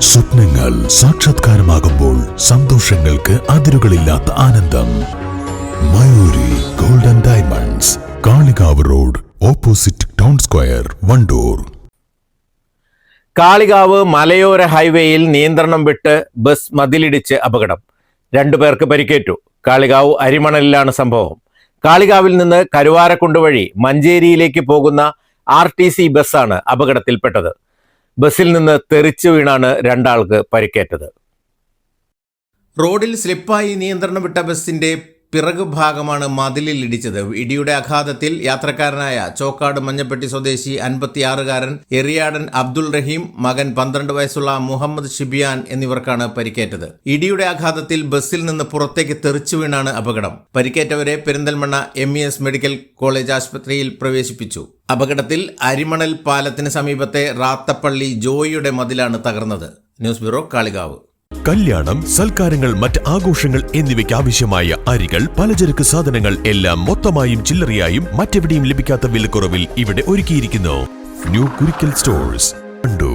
സ്വപ്നങ്ങൾ സാക്ഷാത്കാരമാകുമ്പോൾ സന്തോഷങ്ങൾക്ക് അതിരുകളില്ലാത്ത ആനന്ദം. Mayuri golden diamonds, Kalikavu road, opposite town square, Wandoor. Kalikavu മലയോര ഹൈവേയിൽ നിയന്ത്രണം വിട്ട് ബസ് മതിലിടിച്ച് അപകടം. 2 പേർക്ക് പരിക്കേറ്റു. കാളികാവ് അരിമണലിലാണ് സംഭവം. കാളികാവിൽ നിന്ന് കരുവാരക്കുണ്ട് വഴി മഞ്ചേരിയിലേക്ക് പോകുന്ന RTC ബസ്സാണ് അപകടത്തിൽപ്പെട്ടത്. ബസ്സിൽ നിന്ന് തെറിച്ചു വീണാണ് 2 ആൾക്ക് പരിക്കേറ്റത്. റോഡിൽ സ്ലിപ്പായി നിയന്ത്രണം വിട്ട ബസിന്റെ പിറകുഭാഗമാണ് മതിലിൽ ഇടിച്ചത്. ഇടിയുടെ ആഘാതത്തിൽ യാത്രക്കാരനായ ചോക്കാട് മഞ്ഞപ്പെട്ടി സ്വദേശി 56-കാരൻ എറിയാടൻ അബ്ദുൾ റഹീം, മകൻ 12 വയസ്സുള്ള മുഹമ്മദ് ഷിബിയാൻ എന്നിവർക്കാണ് പരിക്കേറ്റത്. ഇടിയുടെ ആഘാതത്തിൽ ബസ്സിൽ നിന്ന് പുറത്തേക്ക് തെറിച്ചു വീണാണ് അപകടം. പരിക്കേറ്റവരെ പെരിന്തൽമണ്ണ MES മെഡിക്കൽ കോളേജ് ആശുപത്രിയിൽ പ്രവേശിപ്പിച്ചു. അപകടത്തിൽ അരിമണൽ പാലത്തിന് സമീപത്തെ റാത്തപ്പള്ളി ജോയിയുടെ മതിലാണ് തകർന്നത്. News bureau, Kalikavu. കല്യാണം, സൽക്കാരങ്ങൾ, മറ്റ് ആഘോഷങ്ങൾ എന്നിവയ്ക്ക് ആവശ്യമായ അരികൾ, പലചരക്ക് സാധനങ്ങൾ എല്ലാം മൊത്തമായും ചില്ലറയായും മറ്റെവിടെയും ലഭിക്കാത്ത വിലക്കുറവിൽ ഇവിടെ ഒരുക്കിയിരിക്കുന്നു. New Kurikkal stores, Wandoor.